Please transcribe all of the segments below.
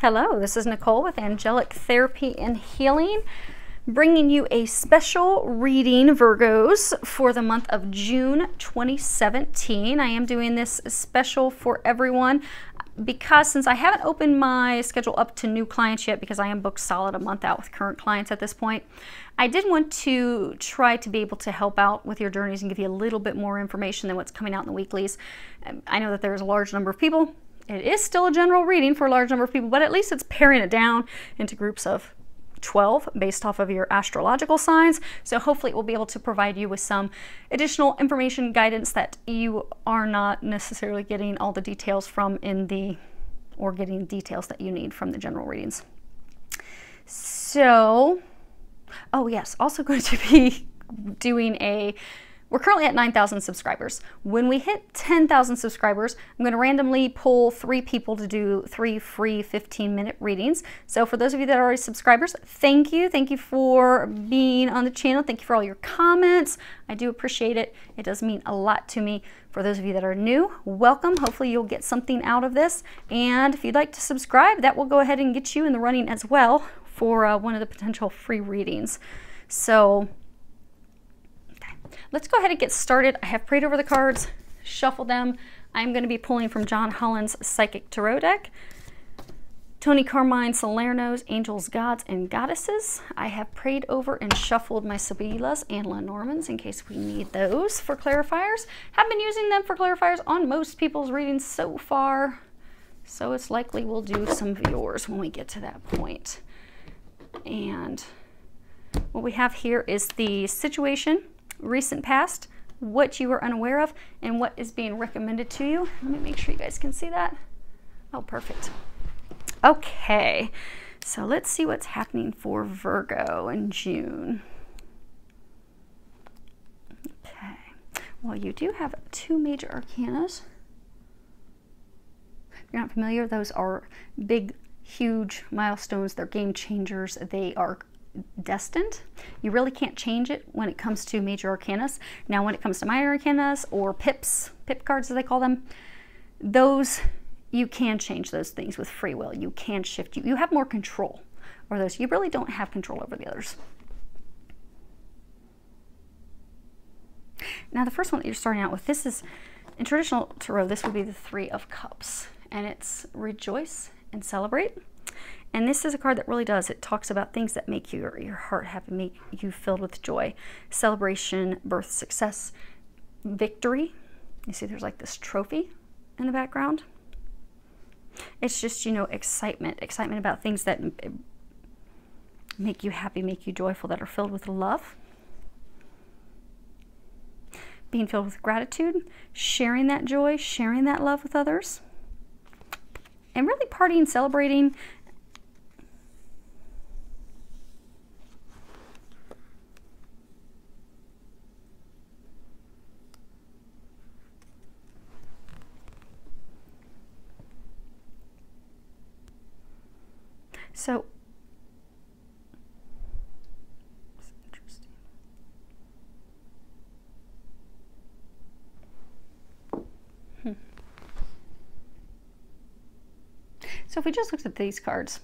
Hello, this is Nicole with Angelic Therapy and Healing, bringing you a special reading, Virgos, for the month of June 2017. I am doing this special for everyone because since I haven't opened my schedule up to new clients yet, because I am booked solid a month out with current clients at this point, I did want to try to be able to help out with your journeys and give you a little bit more information than what's coming out in the weeklies. I know that there's a large number of people. It is still a general reading for a large number of people, but at least it's paring it down into groups of 12 based off of your astrological signs. So hopefully it will be able to provide you with some additional information, guidance that you are not necessarily getting all the details from or getting details that you need from the general readings. So, oh yes, also going to be doing we're currently at 9,000 subscribers. When we hit 10,000 subscribers, I'm going to randomly pull 3 people to do 3 free 15-minute readings. So for those of you that are already subscribers, thank you. Thank you for being on the channel. Thank you for all your comments. I do appreciate it. It does mean a lot to me. For those of you that are new, welcome. Hopefully you'll get something out of this. And if you'd like to subscribe, that will go ahead and get you in the running as well for one of the potential free readings. So let's go ahead and get started. I have prayed over the cards, shuffled them. I'm going to be pulling from John Holland's Psychic Tarot deck, Tony Carmine Salerno's Angels, Gods, and Goddesses. I have prayed over and shuffled my Sibylla's and Lenormands in case we need those for clarifiers. Have been using them for clarifiers on most people's readings so far, so it's likely we'll do some of yours when we get to that point. And what we have here is the situation, recent past, what you were unaware of, and what is being recommended to you. Let me make sure you guys can see that. Oh, perfect. Okay, so let's see what's happening for Virgo in June. Okay, well, you do have 2 major arcanas. If you're not familiar, those are big, huge milestones. They're game changers. They are destined. You really can't change it when it comes to major arcanas. Now, when it comes to minor arcanas or pip cards as they call them, those you can change those things with free will. You can shift. You have more control over those. You really don't have control over the others. Now, the first one that you're starting out with, this is in traditional tarot, this would be the 3 of Cups, and it's rejoice and celebrate. And this is a card that really does. It talks about things that make your heart happy, make you filled with joy. Celebration, birth, success, victory. You see there's like this trophy in the background. It's just, you know, excitement about things that make you happy, make you joyful, that are filled with love. Being filled with gratitude, sharing that joy, sharing that love with others. And really partying, celebrating. So, it's interesting. So if we just looked at these cards,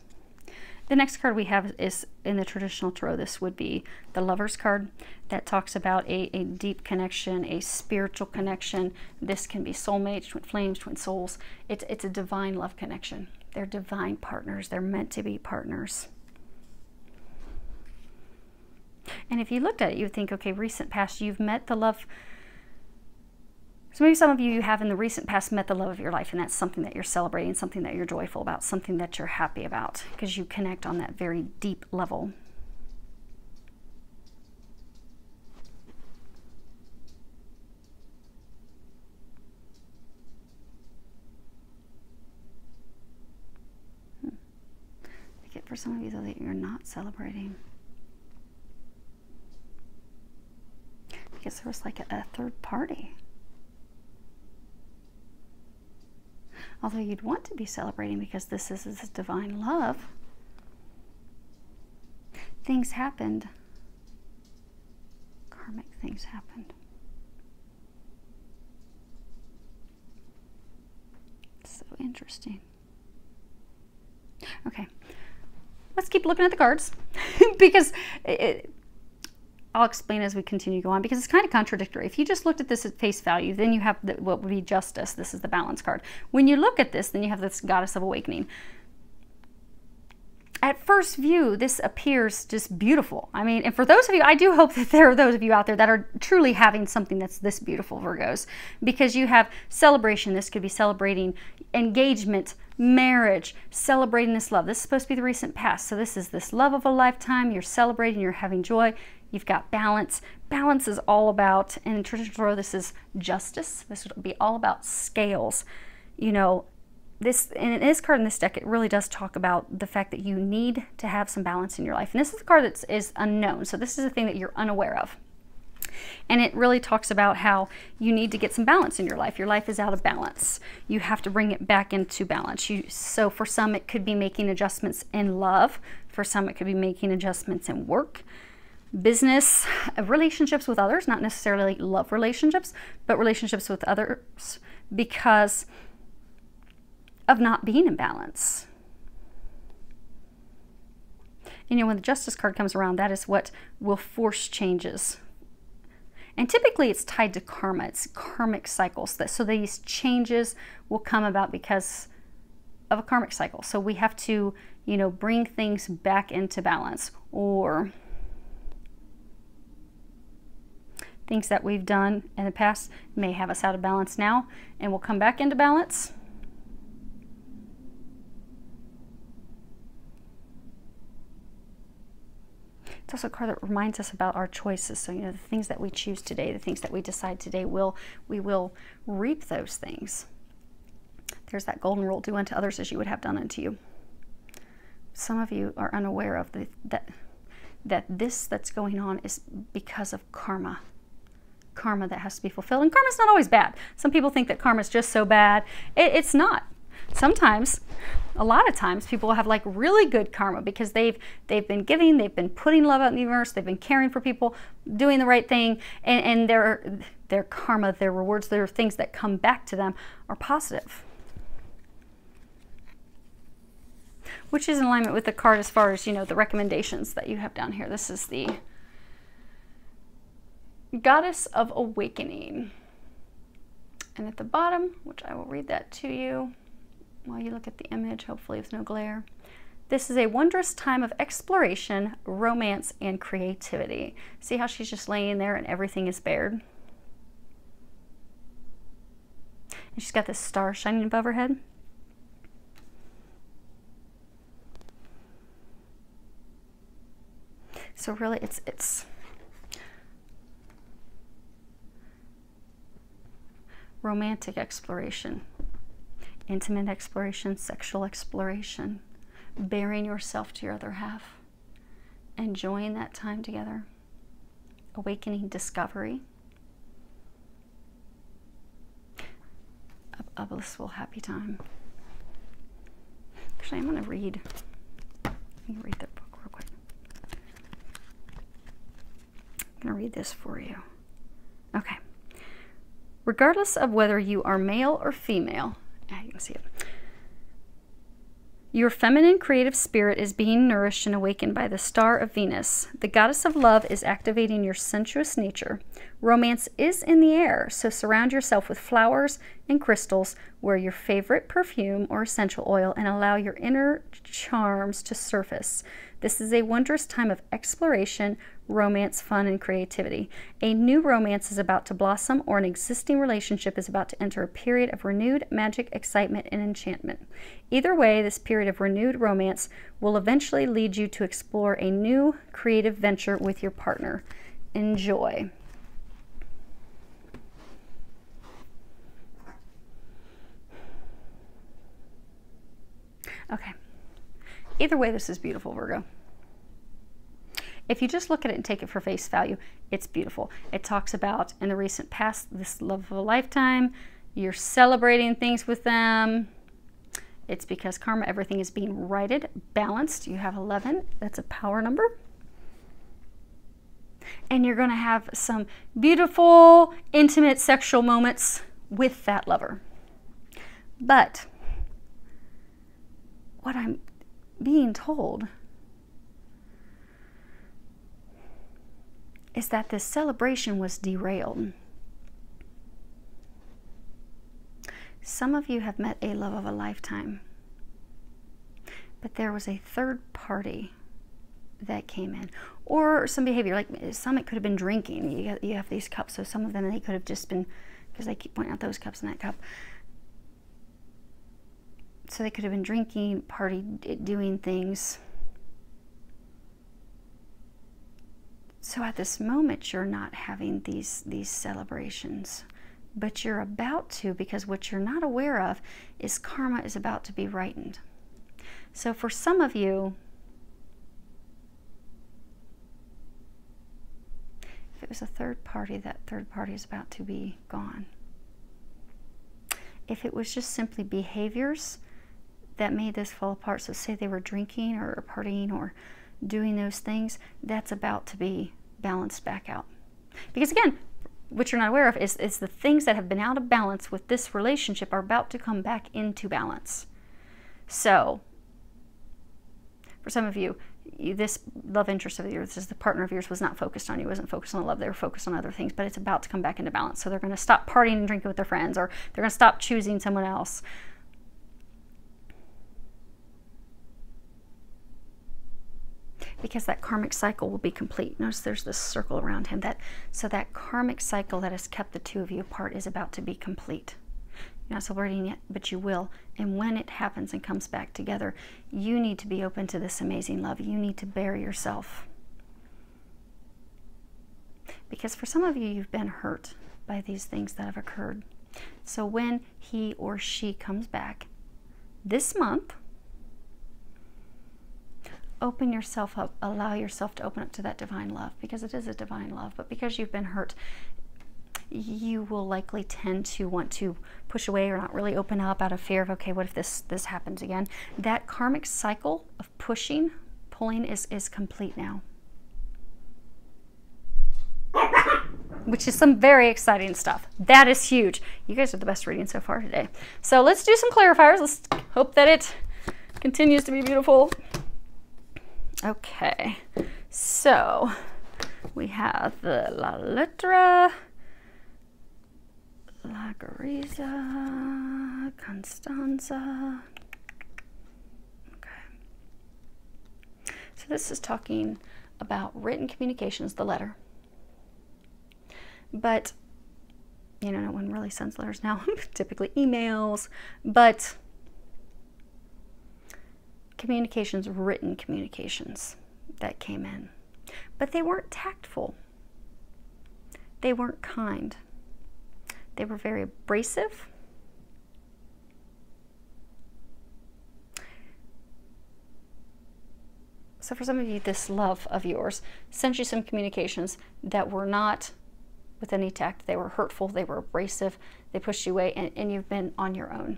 the next card we have is in the traditional tarot. This would be the Lover's card that talks about a deep connection, a spiritual connection. This can be soulmates, twin flames, twin souls. It's a divine love connection. They're divine partners. They're meant to be partners. And if you looked at it, you would think, okay, recent past, you've met the love. So maybe some of you have in the recent past met the love of your life, and that's something that you're celebrating, something that you're joyful about, something that you're happy about, because you connect on that very deep level. For some of you, though, that you're not celebrating, because there was like a third party. Although you'd want to be celebrating because this is divine love, things happened. Karmic things happened. So interesting. Okay, let's keep looking at the cards because I'll explain as we continue to go on, because it's kind of contradictory. If you just looked at this at face value, then you have what would be justice. This is the balance card. When you look at this, then you have this goddess of awakening. At first view, this appears just beautiful. I mean, and for those of you, I do hope that there are those of you out there that are truly having something that's this beautiful, Virgos, because you have celebration. This could be celebrating engagement, marriage, celebrating this love. This is supposed to be the recent past. So this is this love of a lifetime. You're celebrating, you're having joy. You've got balance. Balance is all about, and in traditional tarot, this is justice. This would be all about scales. You know, in this card in this deck, it really does talk about the fact that you need to have some balance in your life. And this is a card that is unknown. So this is a thing that you're unaware of. And it really talks about how you need to get some balance in your life. Your life is out of balance. You have to bring it back into balance. So for some, it could be making adjustments in love. For some, it could be making adjustments in work, business, relationships with others, not necessarily love relationships, but relationships with others, because of not being in balance. And, you know, when the Justice card comes around, that is what will force changes. And typically it's tied to karma. It's karmic cycles. So these changes will come about because of a karmic cycle. So we have to, you know, bring things back into balance, or things that we've done in the past may have us out of balance now, and we'll come back into balance. It's also a card that reminds us about our choices. So, you know, the things that we choose today, the things that we decide today, we will reap those things. There's that golden rule: do unto others as you would have done unto you. Some of you are unaware of that this that's going on is because of karma. Karma that has to be fulfilled. And karma's not always bad. Some people think that karma's just so bad. It's not. Sometimes, a lot of times, people will have like really good karma because they've been giving, they've been putting love out in the universe, they've been caring for people, doing the right thing, and their karma, their rewards, their things that come back to them are positive. Which is in alignment with the card as far as, you know, the recommendations that you have down here. This is the Goddess of Awakening. And at the bottom, which I will read that to you while you look at the image, hopefully with no glare. This is a wondrous time of exploration, romance, and creativity. See how she's just laying there and everything is bared? And she's got this star shining above her head. So really, it's romantic exploration, intimate exploration, sexual exploration, bearing yourself to your other half, enjoying that time together, awakening, discovery, a blissful, happy time. Actually, I'm going to read the book real quick. I'm going to read this for you. Okay. Regardless of whether you are male or female, you can see it. Your feminine creative spirit is being nourished and awakened by the star of Venus. The goddess of love is activating your sensuous nature. Romance is in the air, so surround yourself with flowers and crystals, wear your favorite perfume or essential oil, and allow your inner charms to surface. This is a wondrous time of exploration, romance, fun, and creativity. A new romance is about to blossom, or an existing relationship is about to enter a period of renewed magic, excitement, and enchantment. Either way, this period of renewed romance will eventually lead you to explore a new creative venture with your partner. Enjoy. Okay. Either way, this is beautiful, Virgo. If you just look at it and take it for face value, it's beautiful. It talks about, in the recent past, this love of a lifetime. You're celebrating things with them. It's because karma, everything is being righted, balanced. You have 11. That's a power number. And you're going to have some beautiful, intimate, sexual moments with that lover. But being told is that this celebration was derailed. Some of you have met a love of a lifetime, but there was a third party that came in, or some behavior. Like some, it could have been drinking. You have these cups, so some of them, they could have just been, because I keep pointing out those cups and that cup. So they could have been drinking, party, doing things. So at this moment, you're not having these celebrations, but you're about to, because what you're not aware of is karma is about to be rightened. So for some of you, if it was a third party, that third party is about to be gone. If it was just simply behaviors that made this fall apart, so say they were drinking or partying or doing those things, that's about to be balanced back out. Because again, what you're not aware of is the things that have been out of balance with this relationship are about to come back into balance. So for some of you, this love interest of yours, this is the partner of yours, was not focused on you, wasn't focused on love, they were focused on other things, but it's about to come back into balance. So they're going to stop partying and drinking with their friends, or they're going to stop choosing someone else. Because that karmic cycle will be complete. Notice there's this circle around him. So that karmic cycle that has kept the two of you apart is about to be complete. You're not celebrating yet, but you will. And when it happens and comes back together, you need to be open to this amazing love. You need to bear yourself. Because for some of you, you've been hurt by these things that have occurred. So when he or she comes back this month, open yourself up, allow yourself to open up to that divine love, because it is a divine love. But because you've been hurt, you will likely tend to want to push away or not really open up out of fear of, okay, what if this happens again? That karmic cycle of pushing, pulling is complete now. Which is some very exciting stuff. That is huge. You guys are the best reading so far today. So let's do some clarifiers. Let's hope that it continues to be beautiful. Okay, so we have the La Letra, La Gariza, Constanza. Okay. So this is talking about written communications, the letter. But, you know, no one really sends letters now, typically emails, but communications, written communications that came in. But they weren't tactful. They weren't kind. They were very abrasive. So for some of you, this love of yours sent you some communications that were not with any tact. They were hurtful, they were abrasive, they pushed you away, and you've been on your own.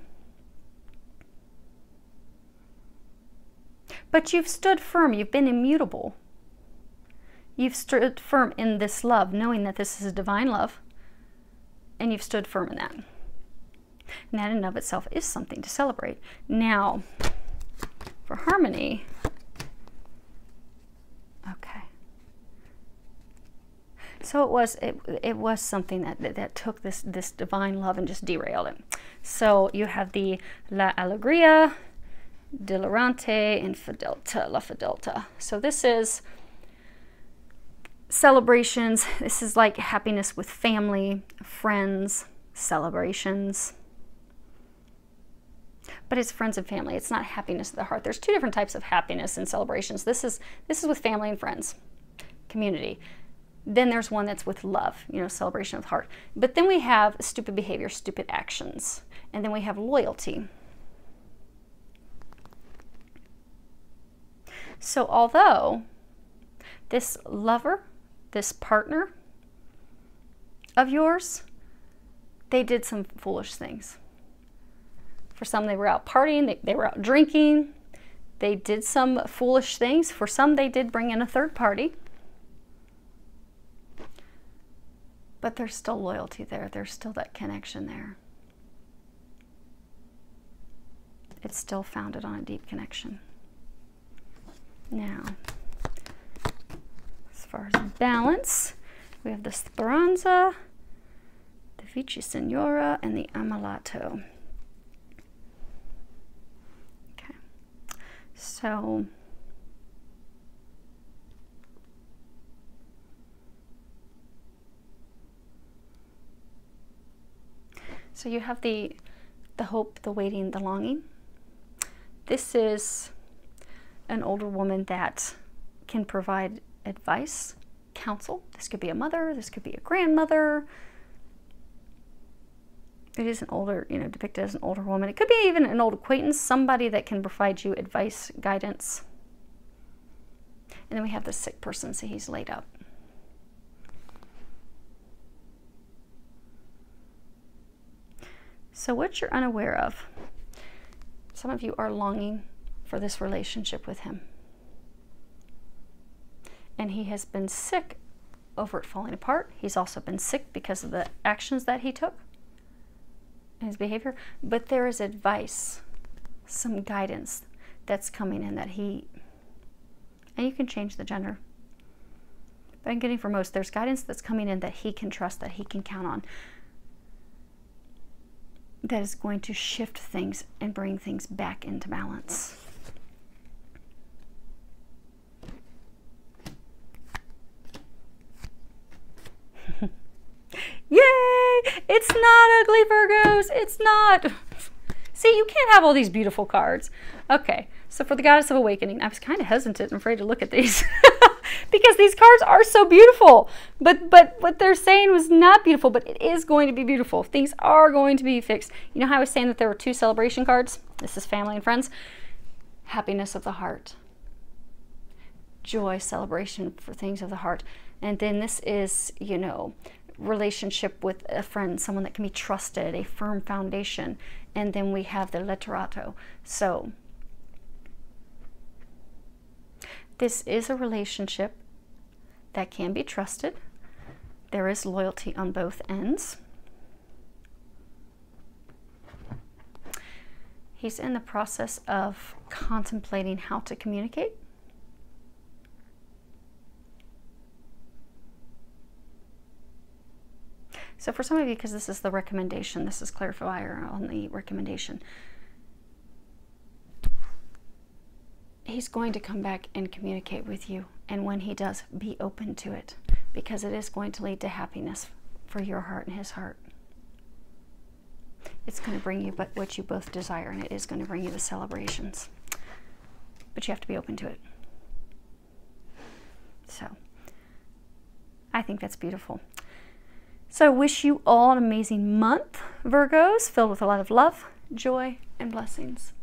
But you've stood firm, you've been immutable. You've stood firm in this love, knowing that this is a divine love, and you've stood firm in that. And that in and of itself is something to celebrate. Now, for harmony, okay. So it was something that took this divine love and just derailed it. So you have the La Alegría, Delirante, and Fidelta, La Fidelta. So this is celebrations. This is like happiness with family, friends, celebrations. But it's friends and family. It's not happiness of the heart. There's two different types of happiness and celebrations. This is with family and friends, community. Then there's one that's with love, you know, celebration of the heart. But then we have stupid behavior, stupid actions. And then we have loyalty. So although this lover, this partner of yours, they did some foolish things. For some, they were out partying, they were out drinking, they did some foolish things. For some, they did bring in a third party. But there's still loyalty there. There's still that connection there. It's still founded on a deep connection. Now, as far as balance, we have the Speranza, the Vici Signora, and the Ammalato. Okay, so you have the hope, the waiting, the longing. This is an older woman that can provide advice, counsel. This could be a mother, this could be a grandmother. It is an older, you know, depicted as an older woman. It could be even an old acquaintance, somebody that can provide you advice, guidance. And then we have the sick person, so he's laid up. So what you're unaware of, some of you are longing for this relationship with him. And he has been sick over it falling apart. He's also been sick because of the actions that he took and his behavior. But there is advice, some guidance that's coming in that he, and you can change the gender. But I'm getting for most, there's guidance that's coming in that he can trust, that he can count on. That is going to shift things and bring things back into balance. Yay! It's not ugly, Virgos. It's not. See, you can't have all these beautiful cards. Okay, so for the Goddess of Awakening, I was kind of hesitant and afraid to look at these because these cards are so beautiful. But what they're saying was not beautiful, but it is going to be beautiful. Things are going to be fixed. You know how I was saying that there were 2 celebration cards? This is family and friends. Happiness of the heart. Joy, celebration for things of the heart. And then this is, you know, relationship with a friend, someone that can be trusted, a firm foundation. And then we have the letterato. So this is a relationship that can be trusted. There is loyalty on both ends. He's in the process of contemplating how to communicate. So for some of you, because this is the recommendation, this is clarifier on the recommendation, he's going to come back and communicate with you. And when he does, be open to it, because it is going to lead to happiness for your heart and his heart. It's going to bring you what you both desire, and it is going to bring you the celebrations. But you have to be open to it. So I think that's beautiful. So I wish you all an amazing month, Virgos, filled with a lot of love, joy, and blessings.